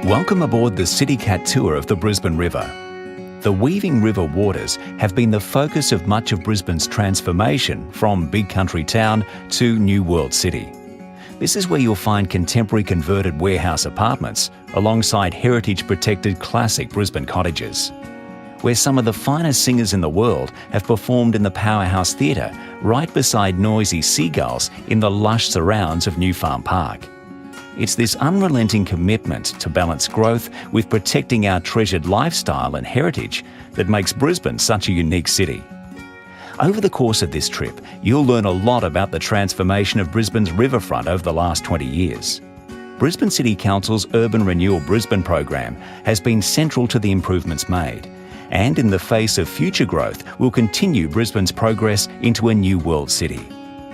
Welcome aboard the CityCat tour of the Brisbane River. The weaving river waters have been the focus of much of Brisbane's transformation from big country town to new world city. This is where you'll find contemporary converted warehouse apartments alongside heritage-protected classic Brisbane cottages, where some of the finest singers in the world have performed in the Powerhouse Theatre right beside noisy seagulls in the lush surrounds of New Farm Park. It's this unrelenting commitment to balance growth with protecting our treasured lifestyle and heritage that makes Brisbane such a unique city. Over the course of this trip, you'll learn a lot about the transformation of Brisbane's riverfront over the last 20 years. Brisbane City Council's Urban Renewal Brisbane program has been central to the improvements made, and in the face of future growth will continue Brisbane's progress into a new world city.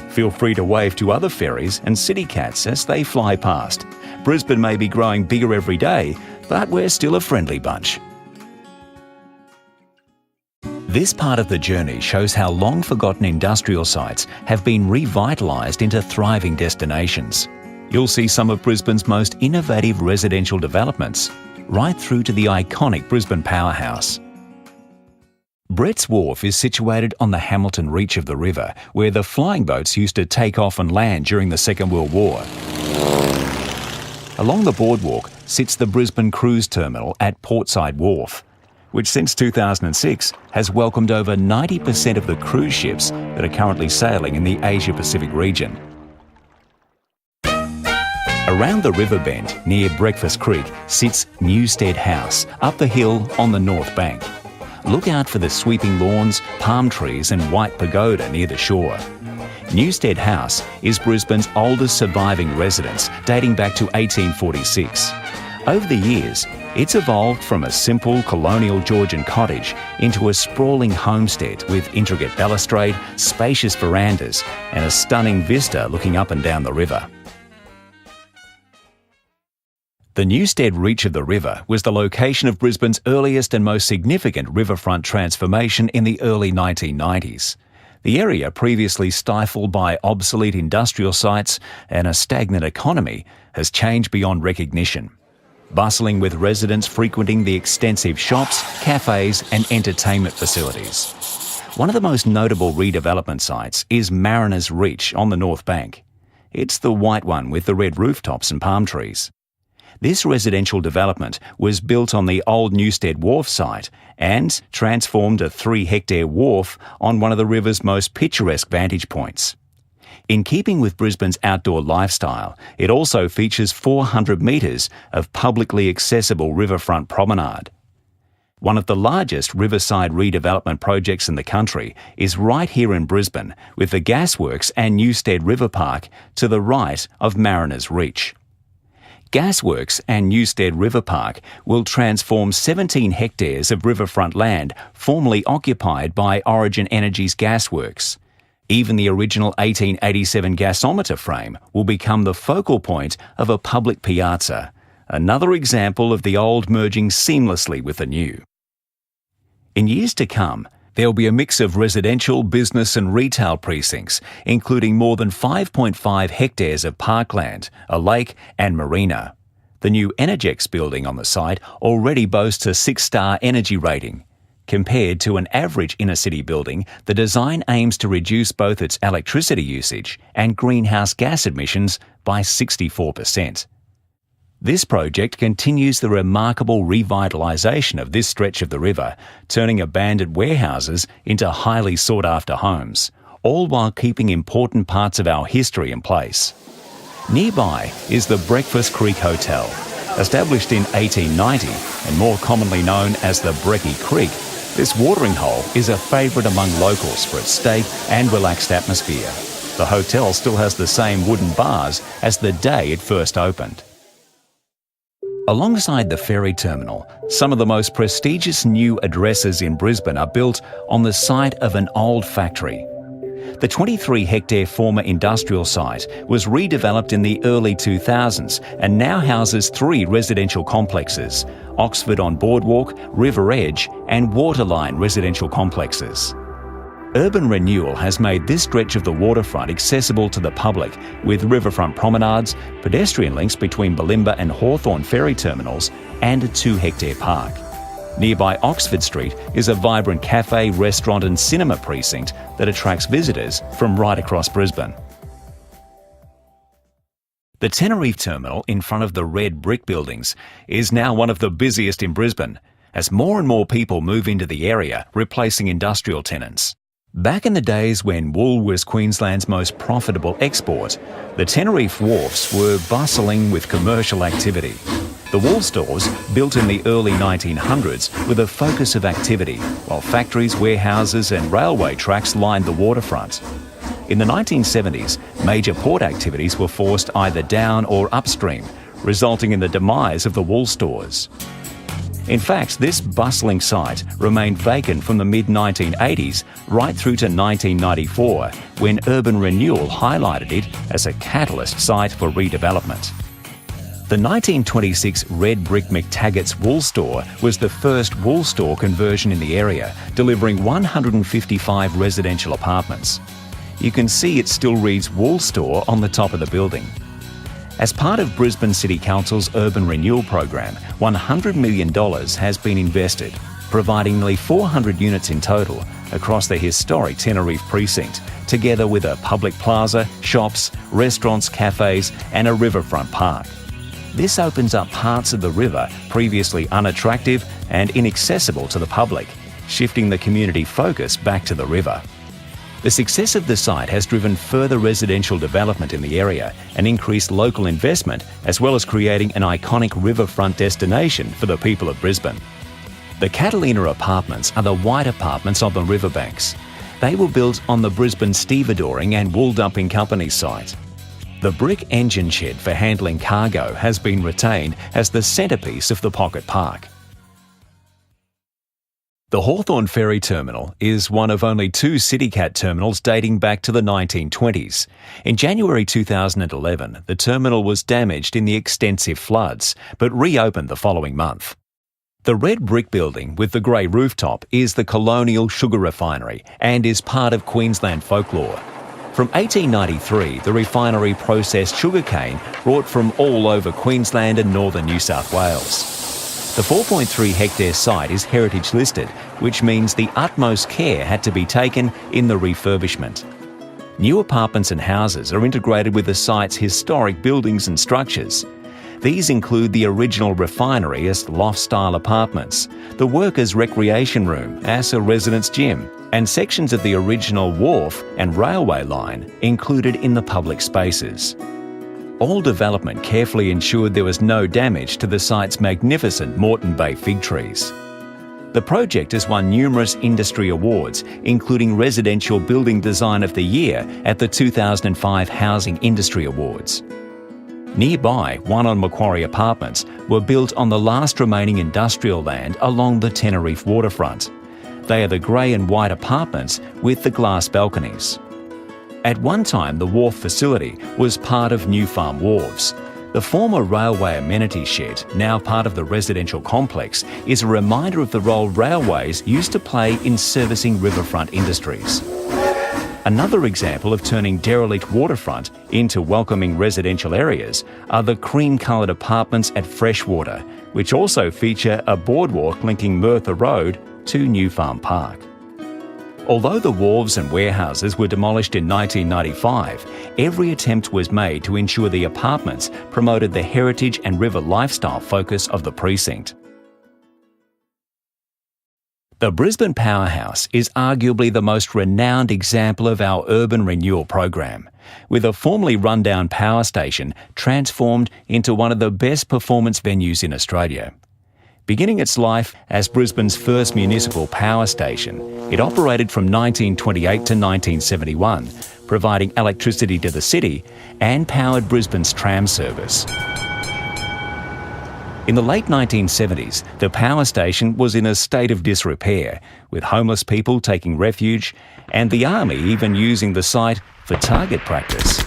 Feel free to wave to other ferries and CityCats as they fly past. Brisbane may be growing bigger every day, but we're still a friendly bunch. This part of the journey shows how long-forgotten industrial sites have been revitalised into thriving destinations. You'll see some of Brisbane's most innovative residential developments, right through to the iconic Brisbane Powerhouse. Brett's Wharf is situated on the Hamilton reach of the river, where the flying boats used to take off and land during the Second World War. Along the boardwalk sits the Brisbane Cruise Terminal at Portside Wharf, which since 2006 has welcomed over 90% of the cruise ships that are currently sailing in the Asia-Pacific region. Around the river bend near Breakfast Creek sits Newstead House up the hill on the north bank. Look out for the sweeping lawns, palm trees and white pagoda near the shore. Newstead House is Brisbane's oldest surviving residence, dating back to 1846. Over the years, it's evolved from a simple colonial Georgian cottage into a sprawling homestead with intricate balustrade, spacious verandas and a stunning vista looking up and down the river. The Newstead reach of the river was the location of Brisbane's earliest and most significant riverfront transformation in the early 1990s. The area, previously stifled by obsolete industrial sites and a stagnant economy, has changed beyond recognition, bustling with residents frequenting the extensive shops, cafes and entertainment facilities. One of the most notable redevelopment sites is Mariners Reach on the North Bank. It's the white one with the red rooftops and palm trees. This residential development was built on the old Newstead Wharf site and transformed a 3-hectare wharf on one of the river's most picturesque vantage points. In keeping with Brisbane's outdoor lifestyle, it also features 400 metres of publicly accessible riverfront promenade. One of the largest riverside redevelopment projects in the country is right here in Brisbane, with the Gasworks and Newstead River Park to the right of Mariners Reach. Gasworks and Newstead River Park will transform 17 hectares of riverfront land formerly occupied by Origin Energy's gasworks. Even the original 1887 gasometer frame will become the focal point of a public piazza, another example of the old merging seamlessly with the new. In years to come, there will be a mix of residential, business and retail precincts, including more than 5.5 hectares of parkland, a lake and marina. The new Energex building on the site already boasts a 6-star energy rating. Compared to an average inner-city building, the design aims to reduce both its electricity usage and greenhouse gas emissions by 64%. This project continues the remarkable revitalisation of this stretch of the river, turning abandoned warehouses into highly sought-after homes, all while keeping important parts of our history in place. Nearby is the Breakfast Creek Hotel. Established in 1890 and more commonly known as the Brecky Creek, this watering hole is a favourite among locals for its safe and relaxed atmosphere. The hotel still has the same wooden bars as the day it first opened. Alongside the ferry terminal, some of the most prestigious new addresses in Brisbane are built on the site of an old factory. The 23-hectare former industrial site was redeveloped in the early 2000s and now houses 3 residential complexes: Oxford on Boardwalk, River Edge and Waterline residential complexes. Urban renewal has made this stretch of the waterfront accessible to the public with riverfront promenades, pedestrian links between Bulimba and Hawthorn ferry terminals, and a 2-hectare park. Nearby Oxford Street is a vibrant cafe, restaurant and cinema precinct that attracts visitors from right across Brisbane. The Tenerife terminal in front of the red brick buildings is now one of the busiest in Brisbane, as more and more people move into the area, replacing industrial tenants. Back in the days when wool was Queensland's most profitable export, the Tenerife wharfs were bustling with commercial activity. The wool stores, built in the early 1900s, were the focus of activity, while factories, warehouses and railway tracks lined the waterfront. In the 1970s, major port activities were forced either down or upstream, resulting in the demise of the wool stores. In fact, this bustling site remained vacant from the mid-1980s right through to 1994, when urban renewal highlighted it as a catalyst site for redevelopment. The 1926 red brick McTaggart's wool store was the first wool store conversion in the area, delivering 155 residential apartments. You can see it still reads Wool Store on the top of the building. As part of Brisbane City Council's urban renewal program, $100 million has been invested, providing nearly 400 units in total across the historic Tenerife precinct, together with a public plaza, shops, restaurants, cafes and a riverfront park. This opens up parts of the river previously unattractive and inaccessible to the public, shifting the community focus back to the river. The success of the site has driven further residential development in the area and increased local investment, as well as creating an iconic riverfront destination for the people of Brisbane. The Catalina apartments are the white apartments on the riverbanks. They were built on the Brisbane stevedoring and wool dumping company site. The brick engine shed for handling cargo has been retained as the centrepiece of the pocket park. The Hawthorn Ferry Terminal is one of only 2 CityCat terminals dating back to the 1920s. In January 2011, the terminal was damaged in the extensive floods, but reopened the following month. The red brick building with the grey rooftop is the colonial sugar refinery and is part of Queensland folklore. From 1893, the refinery processed sugarcane brought from all over Queensland and northern New South Wales. The 4.3-hectare site is heritage listed, which means the utmost care had to be taken in the refurbishment. New apartments and houses are integrated with the site's historic buildings and structures. These include the original refinery as loft-style apartments, the workers' recreation room as a residence gym, and sections of the original wharf and railway line included in the public spaces. All development carefully ensured there was no damage to the site's magnificent Moreton Bay fig trees. The project has won numerous industry awards, including Residential Building Design of the Year at the 2005 Housing Industry Awards. Nearby, one on Macquarie Apartments were built on the last remaining industrial land along the Tenerife waterfront. They are the grey and white apartments with the glass balconies. At one time, the Wharf facility was part of New Farm Wharves. The former railway amenity shed, now part of the residential complex, is a reminder of the role railways used to play in servicing riverfront industries. Another example of turning derelict waterfront into welcoming residential areas are the cream-coloured apartments at Freshwater, which also feature a boardwalk linking Merthyr Road to New Farm Park. Although the wharves and warehouses were demolished in 1995, every attempt was made to ensure the apartments promoted the heritage and river lifestyle focus of the precinct. The Brisbane Powerhouse is arguably the most renowned example of our urban renewal program, with a formerly run-down power station transformed into one of the best performance venues in Australia. Beginning its life as Brisbane's first municipal power station, it operated from 1928 to 1971, providing electricity to the city and powered Brisbane's tram service. In the late 1970s, the power station was in a state of disrepair, with homeless people taking refuge and the army even using the site for target practice.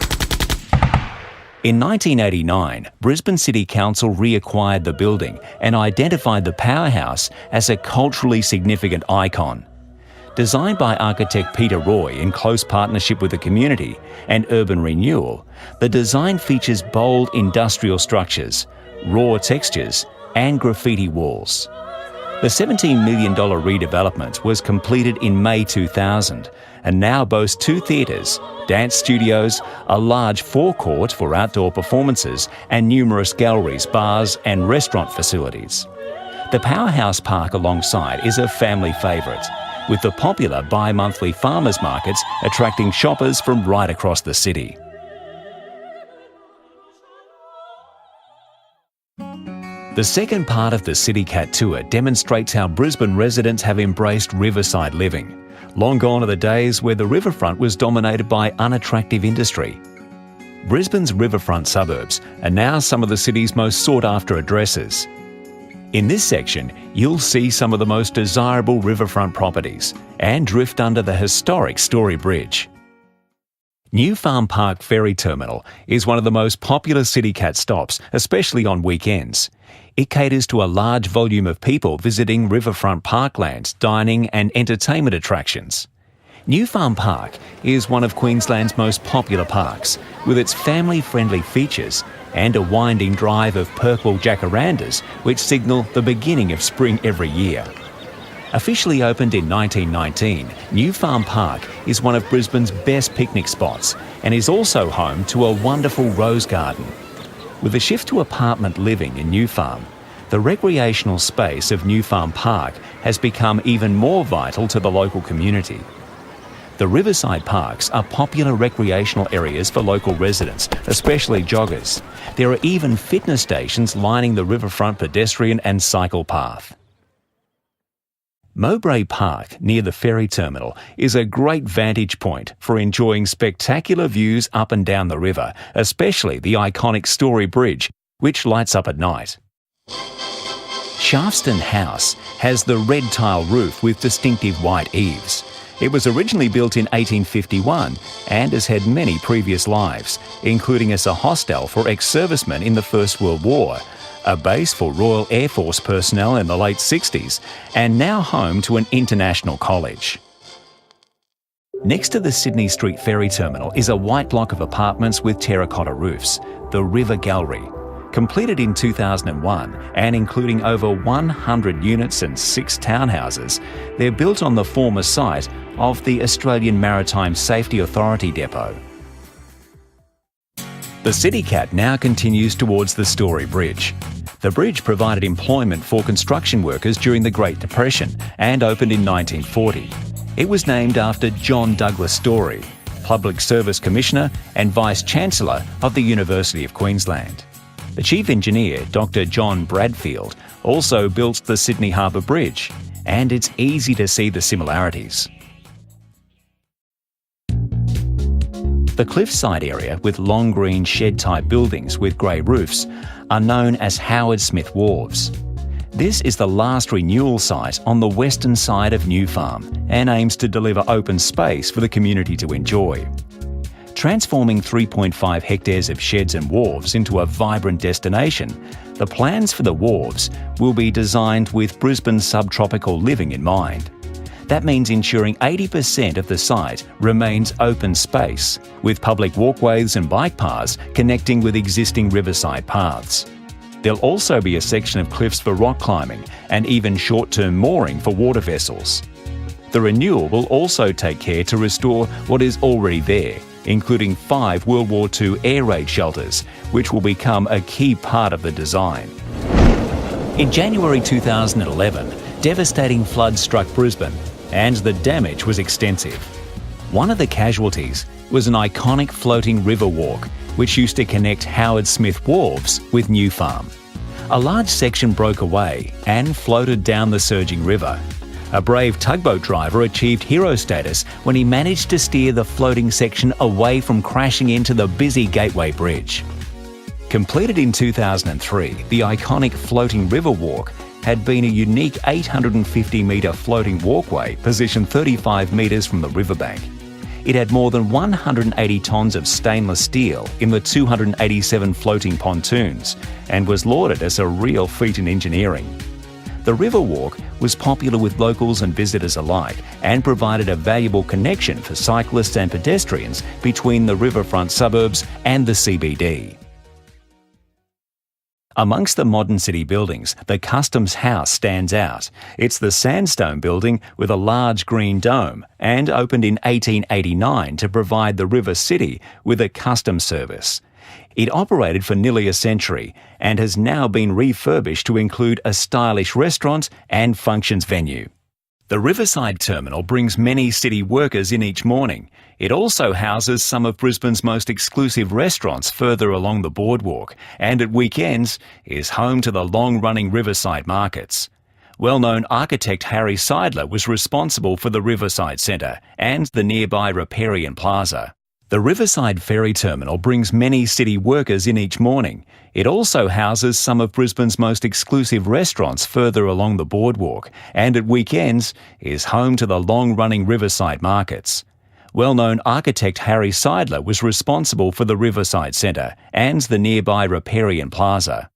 In 1989, Brisbane City Council reacquired the building and identified the powerhouse as a culturally significant icon. Designed by architect Peter Roy in close partnership with the community and urban renewal, the design features bold industrial structures, raw textures and graffiti walls. The $17 million redevelopment was completed in May 2000 and now boasts 2 theatres, dance studios, a large forecourt for outdoor performances and numerous galleries, bars and restaurant facilities. The Powerhouse Park alongside is a family favourite, with the popular bi-monthly farmers markets attracting shoppers from right across the city. The second part of the CityCat tour demonstrates how Brisbane residents have embraced riverside living. Long gone are the days where the riverfront was dominated by unattractive industry. Brisbane's riverfront suburbs are now some of the city's most sought-after addresses. In this section, you'll see some of the most desirable riverfront properties and drift under the historic Story Bridge. New Farm Park Ferry Terminal is one of the most popular CityCat stops, especially on weekends. It caters to a large volume of people visiting riverfront parklands, dining and entertainment attractions. New Farm Park is one of Queensland's most popular parks, with its family-friendly features and a winding drive of purple jacarandas which signal the beginning of spring every year. Officially opened in 1919, New Farm Park is one of Brisbane's best picnic spots and is also home to a wonderful rose garden. With a shift to apartment living in New Farm, the recreational space of New Farm Park has become even more vital to the local community. The riverside parks are popular recreational areas for local residents, especially joggers. There are even fitness stations lining the riverfront pedestrian and cycle path. Mowbray Park, near the ferry terminal, is a great vantage point for enjoying spectacular views up and down the river, especially the iconic Story Bridge, which lights up at night. Shafteston House has the red tile roof with distinctive white eaves. It was originally built in 1851 and has had many previous lives, including as a hostel for ex-servicemen in the First World War, a base for Royal Air Force personnel in the late 60s, and now home to an international college. Next to the Sydney Street Ferry Terminal is a white block of apartments with terracotta roofs, the River Gallery. Completed in 2001 and including over 100 units and 6 townhouses, they're built on the former site of the Australian Maritime Safety Authority depot. The CityCat now continues towards the Story Bridge. The bridge provided employment for construction workers during the Great Depression and opened in 1940. It was named after John Douglas Story, Public Service Commissioner and Vice-Chancellor of the University of Queensland. The Chief Engineer, Dr. John Bradfield, also built the Sydney Harbour Bridge, and it's easy to see the similarities. The cliffside area with long green shed-type buildings with grey roofs are known as Howard Smith Wharves. This is the last renewal site on the western side of New Farm and aims to deliver open space for the community to enjoy. Transforming 3.5 hectares of sheds and wharves into a vibrant destination, the plans for the wharves will be designed with Brisbane's subtropical living in mind. That means ensuring 80% of the site remains open space, with public walkways and bike paths connecting with existing riverside paths. There'll also be a section of cliffs for rock climbing and even short-term mooring for water vessels. The renewal will also take care to restore what is already there, including 5 World War II air raid shelters, which will become a key part of the design. In January 2011, devastating floods struck Brisbane, and the damage was extensive. One of the casualties was an iconic floating river walk, which used to connect Howard Smith Wharves with New Farm. A large section broke away and floated down the surging river. A brave tugboat driver achieved hero status when he managed to steer the floating section away from crashing into the busy Gateway Bridge. Completed in 2003, the iconic floating river walk had been a unique 850-metre floating walkway positioned 35 metres from the riverbank. It had more than 180 tonnes of stainless steel in the 287 floating pontoons and was lauded as a real feat in engineering. The River Walk was popular with locals and visitors alike and provided a valuable connection for cyclists and pedestrians between the riverfront suburbs and the CBD. Amongst the modern city buildings, the Customs House stands out. It's the sandstone building with a large green dome and opened in 1889 to provide the River City with a customs service. It operated for nearly a century and has now been refurbished to include a stylish restaurant and functions venue. The Riverside Terminal brings many city workers in each morning. It also houses some of Brisbane's most exclusive restaurants further along the boardwalk, and at weekends is home to the long-running Riverside markets. Well-known architect Harry Seidler was responsible for the Riverside Centre and the nearby Riparian Plaza. The Riverside Ferry Terminal brings many city workers in each morning. It also houses some of Brisbane's most exclusive restaurants further along the boardwalk, and at weekends is home to the long-running Riverside markets. Well-known architect Harry Seidler was responsible for the Riverside Centre and the nearby Riparian Plaza.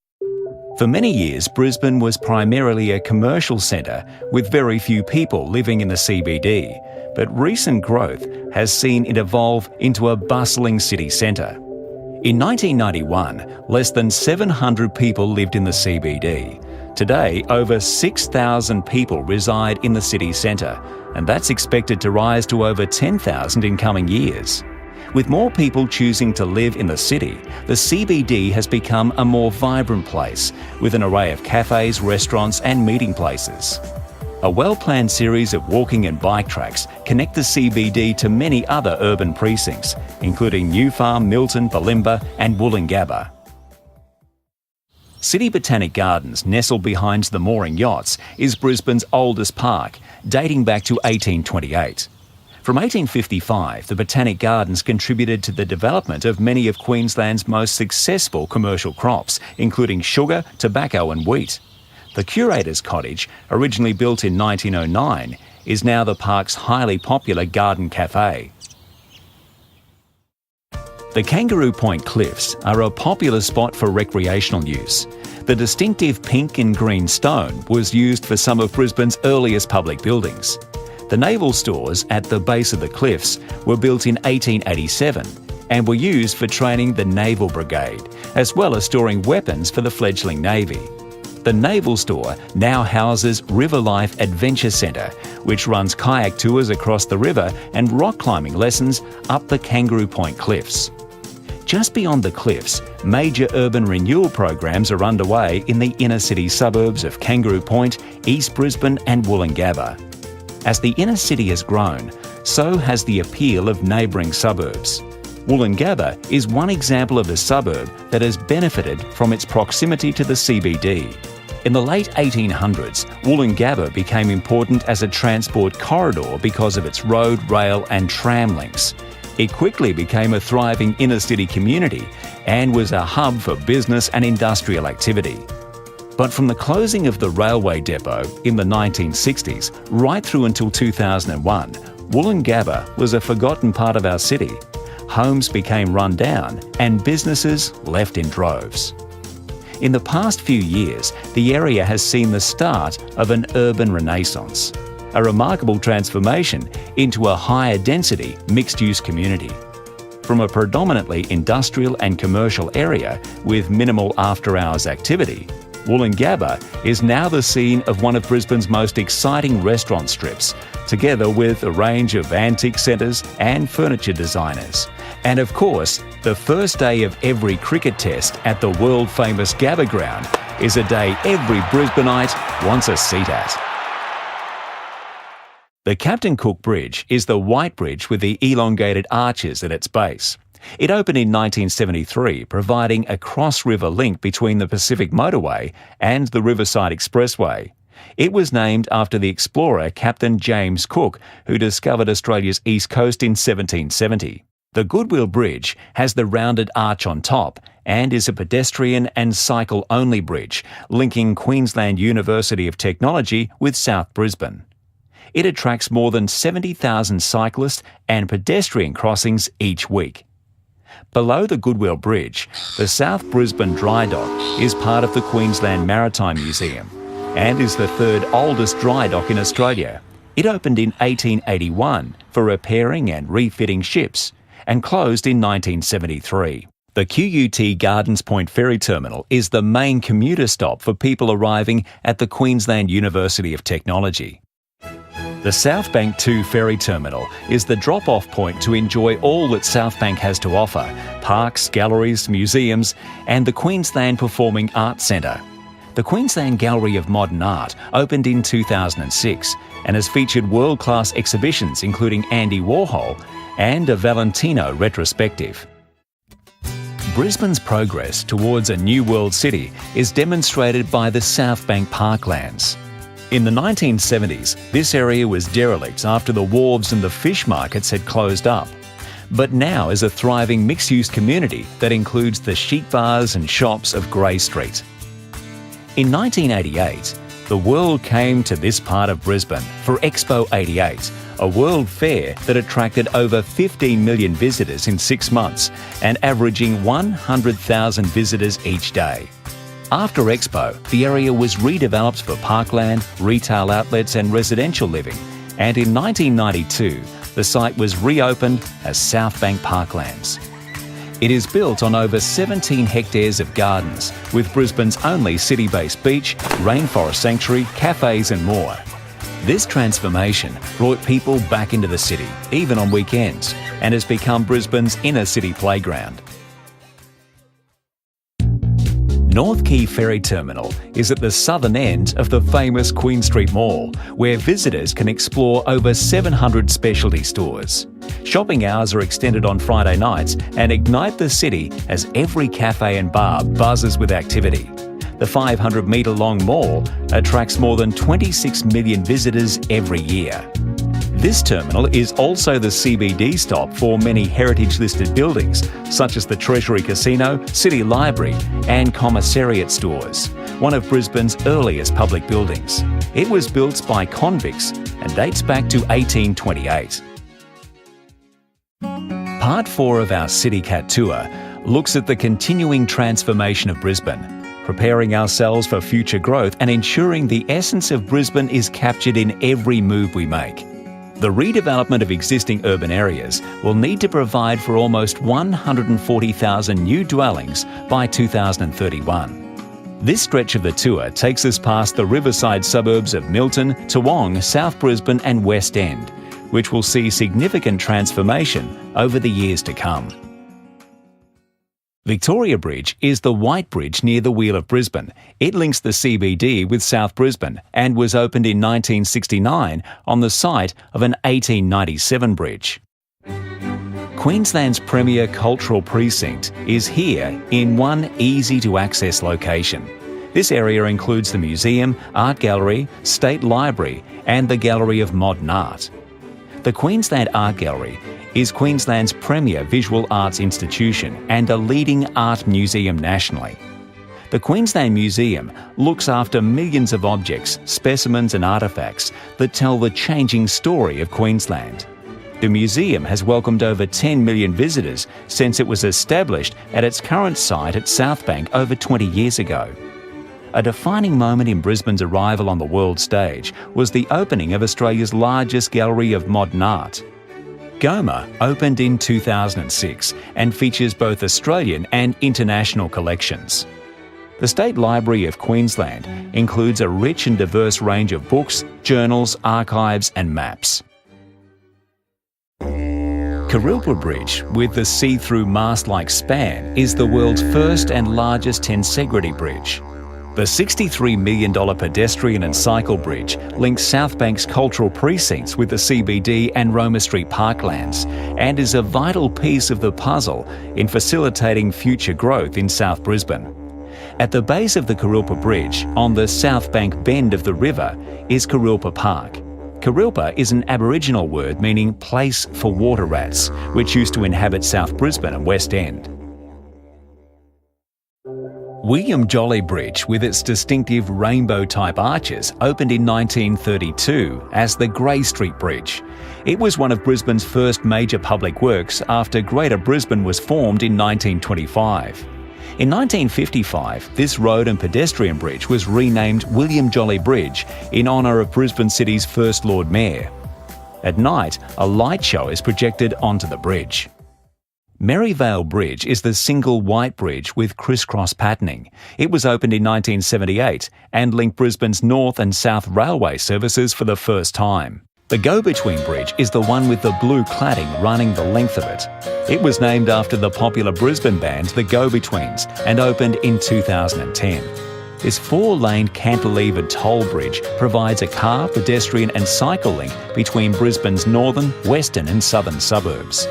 For many years, Brisbane was primarily a commercial centre with very few people living in the CBD, but recent growth has seen it evolve into a bustling city centre. In 1991, less than 700 people lived in the CBD. Today, over 6,000 people reside in the city centre, and that's expected to rise to over 10,000 in coming years. With more people choosing to live in the city, the CBD has become a more vibrant place, with an array of cafes, restaurants and meeting places. A well-planned series of walking and bike tracks connect the CBD to many other urban precincts, including New Farm, Milton, Bulimba and Woolloongabba. City Botanic Gardens, nestled behind the mooring yachts, is Brisbane's oldest park, dating back to 1828. From 1855, the Botanic Gardens contributed to the development of many of Queensland's most successful commercial crops, including sugar, tobacco and wheat. The Curator's Cottage, originally built in 1909, is now the park's highly popular garden cafe. The Kangaroo Point Cliffs are a popular spot for recreational use. The distinctive pink and green stone was used for some of Brisbane's earliest public buildings. The naval stores at the base of the cliffs were built in 1887 and were used for training the Naval Brigade, as well as storing weapons for the fledgling Navy. The Naval Store now houses River Life Adventure Centre, which runs kayak tours across the river and rock climbing lessons up the Kangaroo Point Cliffs. Just beyond the cliffs, major urban renewal programs are underway in the inner city suburbs of Kangaroo Point, East Brisbane and Woolloongabba. As the inner city has grown, so has the appeal of neighbouring suburbs. Woolloongabba is one example of a suburb that has benefited from its proximity to the CBD. In the late 1800s, Woolloongabba became important as a transport corridor because of its road, rail and tram links. It quickly became a thriving inner-city community and was a hub for business and industrial activity. But from the closing of the railway depot in the 1960s right through until 2001, Woolloongabba was a forgotten part of our city. Homes became run down and businesses left in droves. In the past few years, the area has seen the start of an urban renaissance, a remarkable transformation into a higher density mixed-use community. From a predominantly industrial and commercial area with minimal after-hours activity, Woolloongabba is now the scene of one of Brisbane's most exciting restaurant strips, together with a range of antique centres and furniture designers. And of course, the first day of every cricket test at the world-famous Gabba Ground is a day every Brisbaneite wants a seat at. The Captain Cook Bridge is the white bridge with the elongated arches at its base. It opened in 1973, providing a cross-river link between the Pacific Motorway and the Riverside Expressway. It was named after the explorer Captain James Cook, who discovered Australia's east coast in 1770. The Goodwill Bridge has the rounded arch on top and is a pedestrian and cycle-only bridge linking Queensland University of Technology with South Brisbane. It attracts more than 70,000 cyclists and pedestrian crossings each week. Below the Goodwill Bridge, the South Brisbane Dry Dock is part of the Queensland Maritime Museum. and is the third oldest dry dock in Australia. It opened in 1881 for repairing and refitting ships and closed in 1973. The QUT Gardens Point Ferry Terminal is the main commuter stop for people arriving at the Queensland University of Technology. The South Bank 2 Ferry Terminal is the drop-off point to enjoy all that South Bank has to offer: parks, galleries, museums, and the Queensland Performing Arts Centre. The Queensland Gallery of Modern Art opened in 2006 and has featured world-class exhibitions including Andy Warhol and a Valentino retrospective. Brisbane's progress towards a new world city is demonstrated by the South Bank Parklands. In the 1970s, this area was derelict after the wharves and the fish markets had closed up, but now is a thriving mixed-use community that includes the chic bars and shops of Grey Street. In 1988, the world came to this part of Brisbane for Expo 88, a world fair that attracted over 15 million visitors in 6 months and averaging 100,000 visitors each day. After Expo, the area was redeveloped for parkland, retail outlets and residential living, and in 1992, the site was reopened as South Bank Parklands. It is built on over 17 hectares of gardens, with Brisbane's only city-based beach, rainforest sanctuary, cafes and more. This transformation brought people back into the city, even on weekends, and has become Brisbane's inner city playground. North Quay Ferry Terminal is at the southern end of the famous Queen Street Mall, where visitors can explore over 700 specialty stores. Shopping hours are extended on Friday nights and ignite the city as every cafe and bar buzzes with activity. The 500-metre-long mall attracts more than 26 million visitors every year. This terminal is also the CBD stop for many heritage-listed buildings, such as the Treasury Casino, City Library and Commissariat stores, one of Brisbane's earliest public buildings. It was built by convicts and dates back to 1828. Part 4 of our CityCat tour looks at the continuing transformation of Brisbane, preparing ourselves for future growth and ensuring the essence of Brisbane is captured in every move we make. The redevelopment of existing urban areas will need to provide for almost 140,000 new dwellings by 2031. This stretch of the tour takes us past the riverside suburbs of Milton, Toowong, South Brisbane and West End, which will see significant transformation over the years to come. Victoria Bridge is the white bridge near the Wheel of Brisbane. It links the CBD with South Brisbane and was opened in 1969 on the site of an 1897 bridge. Queensland's premier cultural precinct is here in one easy-to-access location. This area includes the museum, art gallery, state library and the Gallery of Modern Art. The Queensland Art Gallery is Queensland's premier visual arts institution and a leading art museum nationally. The Queensland Museum looks after millions of objects, specimens and artefacts that tell the changing story of Queensland. The museum has welcomed over 10 million visitors since it was established at its current site at South Bank over 20 years ago. A defining moment in Brisbane's arrival on the world stage was the opening of Australia's largest gallery of modern art. Goma opened in 2006 and features both Australian and international collections. The State Library of Queensland includes a rich and diverse range of books, journals, archives and maps. Kurilpa Bridge, with the see-through mast-like span, is the world's first and largest tensegrity bridge. The $63 million pedestrian and cycle bridge links South Bank's cultural precincts with the CBD and Roma Street parklands and is a vital piece of the puzzle in facilitating future growth in South Brisbane. At the base of the Kurilpa Bridge, on the South Bank bend of the river, is Kurilpa Park. Kurilpa is an Aboriginal word meaning place for water rats, which used to inhabit South Brisbane and West End. William Jolly Bridge, with its distinctive rainbow-type arches, opened in 1932 as the Grey Street Bridge. It was one of Brisbane's first major public works after Greater Brisbane was formed in 1925. In 1955, this road and pedestrian bridge was renamed William Jolly Bridge in honour of Brisbane City's first Lord Mayor. At night, a light show is projected onto the bridge. Merivale Bridge is the single white bridge with crisscross patterning. It was opened in 1978 and linked Brisbane's North and South Railway services for the first time. The go-between bridge is the one with the blue cladding running the length of it. It was named after the popular Brisbane band The Go-Betweens and opened in 2010. This 4-lane cantilevered toll bridge provides a car, pedestrian and cycle link between Brisbane's northern, western and southern suburbs.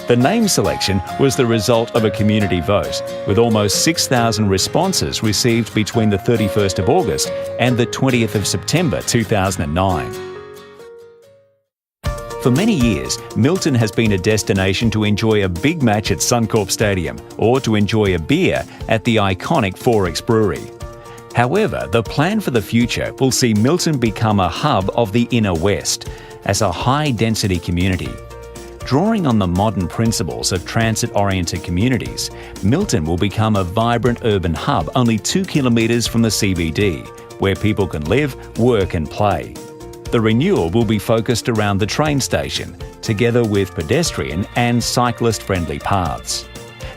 The name selection was the result of a community vote, with almost 6,000 responses received between the 31st of August and the 20th of September 2009. For many years, Milton has been a destination to enjoy a big match at Suncorp Stadium or to enjoy a beer at the iconic 4X Brewery. However, the plan for the future will see Milton become a hub of the inner west as a high-density community. Drawing on the modern principles of transit-oriented communities, Milton will become a vibrant urban hub only 2 kilometres from the CBD, where people can live, work and play. The renewal will be focused around the train station, together with pedestrian and cyclist-friendly paths.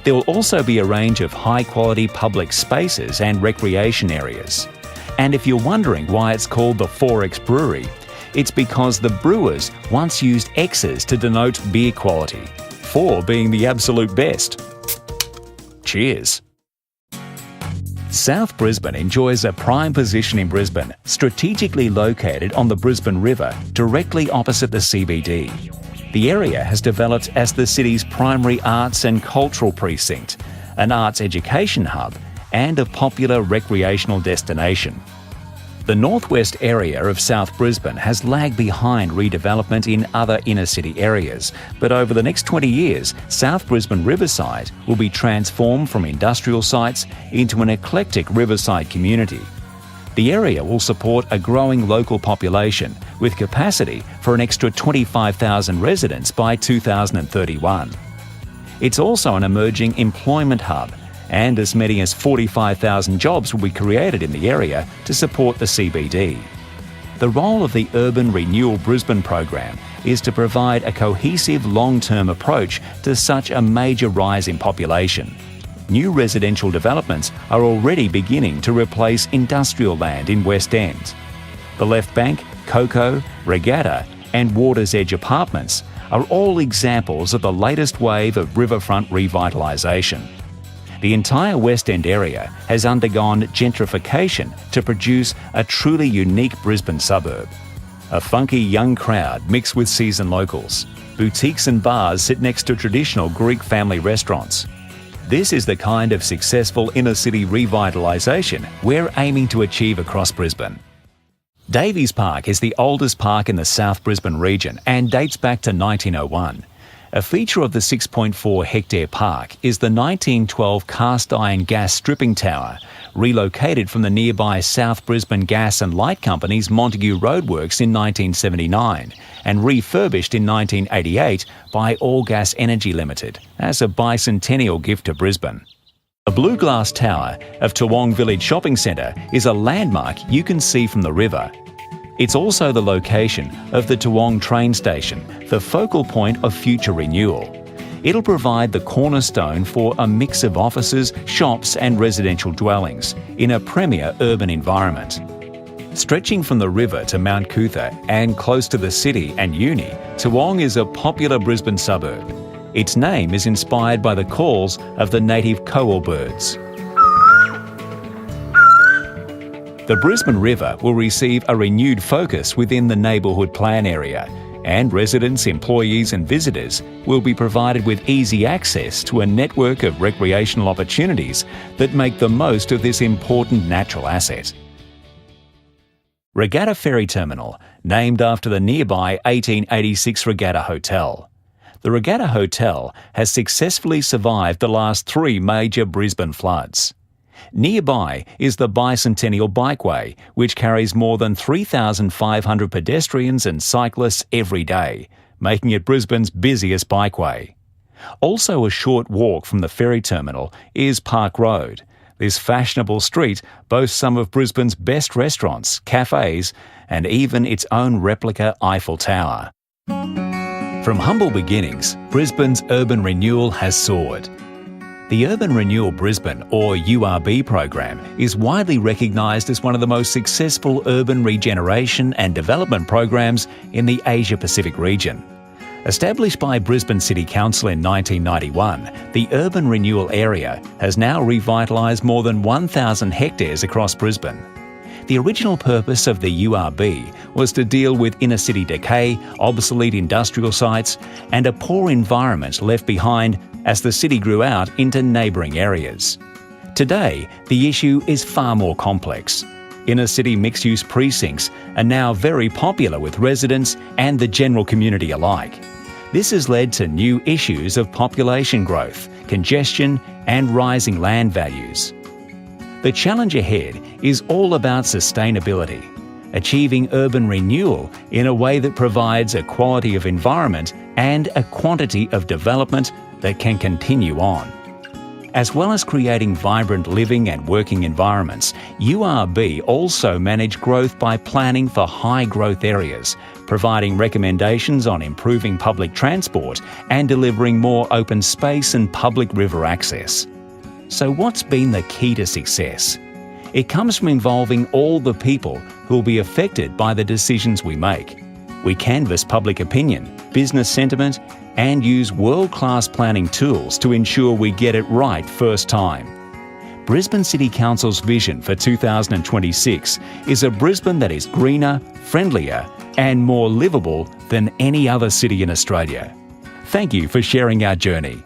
There will also be a range of high-quality public spaces and recreation areas. And if you're wondering why it's called the 4X Brewery, it's because the brewers once used X's to denote beer quality, 4 being the absolute best. Cheers! South Brisbane enjoys a prime position in Brisbane, strategically located on the Brisbane River, directly opposite the CBD. The area has developed as the city's primary arts and cultural precinct, an arts education hub, and a popular recreational destination. The northwest area of South Brisbane has lagged behind redevelopment in other inner-city areas, but over the next 20 years, South Brisbane Riverside will be transformed from industrial sites into an eclectic riverside community. The area will support a growing local population, with capacity for an extra 25,000 residents by 2031. It's also an emerging employment hub, and as many as 45,000 jobs will be created in the area to support the CBD. The role of the Urban Renewal Brisbane program is to provide a cohesive long-term approach to such a major rise in population. New residential developments are already beginning to replace industrial land in West End. The Left Bank, Coco, Regatta and Water's Edge apartments are all examples of the latest wave of riverfront revitalisation. The entire West End area has undergone gentrification to produce a truly unique Brisbane suburb. A funky young crowd mixed with seasoned locals. Boutiques and bars sit next to traditional Greek family restaurants. This is the kind of successful inner-city revitalisation we're aiming to achieve across Brisbane. Davies Park is the oldest park in the South Brisbane region and dates back to 1901. A feature of the 6.4-hectare park is the 1912 cast-iron gas stripping tower, relocated from the nearby South Brisbane Gas and Light Company's Montague Roadworks in 1979 and refurbished in 1988 by All Gas Energy Limited as a bicentennial gift to Brisbane. The Blue Glass Tower of Toowong Village Shopping Centre is a landmark you can see from the river. It's also the location of the Toowong train station, the focal point of future renewal. It'll provide the cornerstone for a mix of offices, shops and residential dwellings in a premier urban environment. Stretching from the river to Mount Cootha and close to the city and uni, Toowong is a popular Brisbane suburb. Its name is inspired by the calls of the native koel birds. The Brisbane River will receive a renewed focus within the neighbourhood plan area, and residents, employees and visitors will be provided with easy access to a network of recreational opportunities that make the most of this important natural asset. Regatta Ferry Terminal, named after the nearby 1886 Regatta Hotel. The Regatta Hotel has successfully survived the last 3 major Brisbane floods. Nearby is the Bicentennial Bikeway, which carries more than 3,500 pedestrians and cyclists every day, making it Brisbane's busiest bikeway. Also a short walk from the ferry terminal is Park Road. This fashionable street boasts some of Brisbane's best restaurants, cafes, and even its own replica Eiffel Tower. From humble beginnings, Brisbane's urban renewal has soared. The Urban Renewal Brisbane, or URB program, is widely recognised as one of the most successful urban regeneration and development programs in the Asia-Pacific region. Established by Brisbane City Council in 1991, the Urban Renewal Area has now revitalised more than 1,000 hectares across Brisbane. The original purpose of the URB was to deal with inner-city decay, obsolete industrial sites, and a poor environment left behind as the city grew out into neighbouring areas. Today, the issue is far more complex. Inner-city mixed-use precincts are now very popular with residents and the general community alike. This has led to new issues of population growth, congestion, and rising land values. The challenge ahead is all about sustainability, achieving urban renewal in a way that provides a quality of environment and a quantity of development that can continue on. As well as creating vibrant living and working environments, URB also manage growth by planning for high-growth areas, providing recommendations on improving public transport and delivering more open space and public river access. So what's been the key to success? It comes from involving all the people who will be affected by the decisions we make. We canvass public opinion, business sentiment, and use world-class planning tools to ensure we get it right first time. Brisbane City Council's vision for 2026 is a Brisbane that is greener, friendlier, and more livable than any other city in Australia. Thank you for sharing our journey.